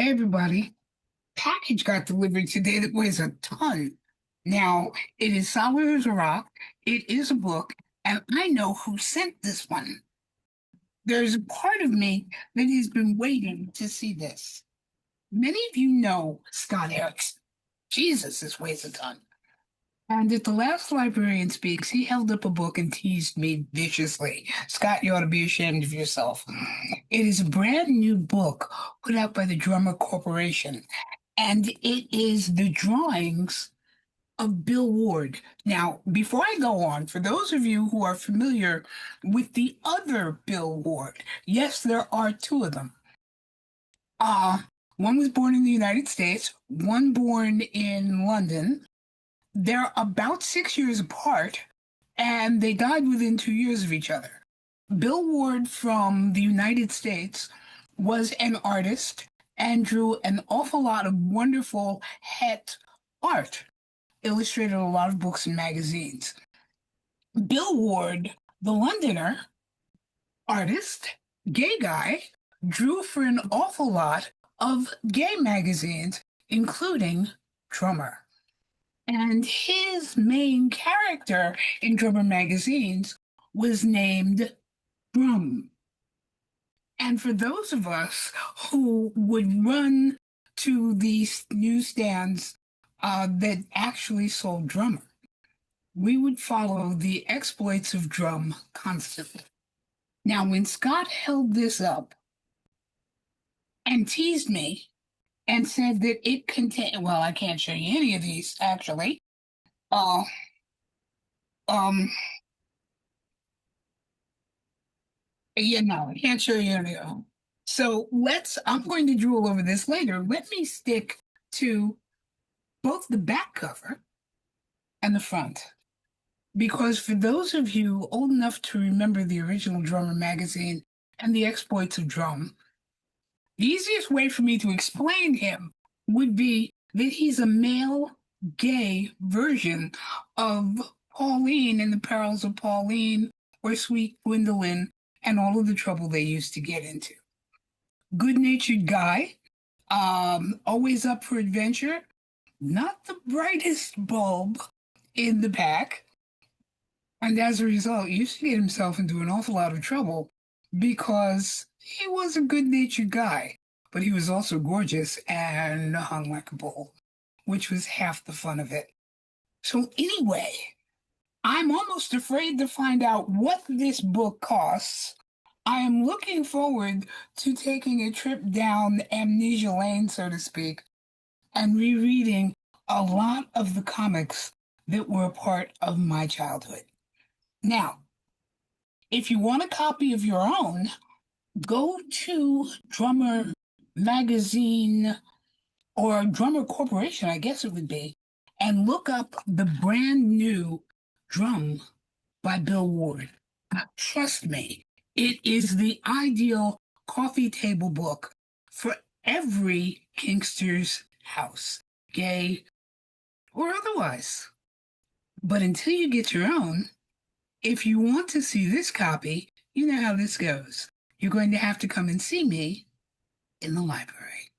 Hey everybody, package got delivered today that weighs a ton. Now, it is solid as a rock, it is a book, and I know who sent this one. There's a part of me that has been waiting to see this. Many of you know Scott Erickson. Jesus, this weighs a ton. And at the last Librarian Speaks, he held up a book and teased me viciously. Scott, you ought to be ashamed of yourself. It is a brand new book put out by the Drummer Corporation, and it is the drawings of Bill Ward. Now, before I go on, for those of you who are familiar with the other Bill Ward, yes, there are two of them. One was born in the United States, one born in London. They're about 6 years apart, and they died within 2 years of each other. Bill Ward from the United States was an artist and drew an awful lot of wonderful het art, illustrated a lot of books and magazines. Bill Ward, the Londoner, artist, gay guy, drew for an awful lot of gay magazines, including Drummer. And his main character in Drummer magazines was named Drum. And for those of us who would run to these newsstands that actually sold Drummer, we would follow the exploits of Drum constantly. Now, when Scott held this up and teased me and said that it contained, well, I can't show you any of these actually. Uh, um, no, I can't show you any of them. So I'm going to drool over this later. Let me stick to both the back cover and the front. Because for those of you old enough to remember the original Drummer magazine and the exploits of Drum, the easiest way for me to explain him would be that he's a male gay version of Pauline and the Perils of Pauline or Sweet Gwendolyn and all of the trouble they used to get into. Good-natured guy, always up for adventure, not the brightest bulb in the pack, and as a result, used to get himself into an awful lot of trouble because he was a good-natured guy, but he was also gorgeous and hung like a bull, which was half the fun of it. So anyway, I'm almost afraid to find out what this book costs. I am looking forward to taking a trip down amnesia lane, so to speak, and rereading a lot of the comics that were a part of my childhood. Now, if you want a copy of your own, go to Drummer Magazine or Drummer Corporation, I guess it would be, and look up the brand new Drum by Bill Ward. Trust me, it is the ideal coffee table book for every Kingster's house, gay or otherwise. But until you get your own, if you want to see this copy, you know how this goes. You're going to have to come and see me in the library.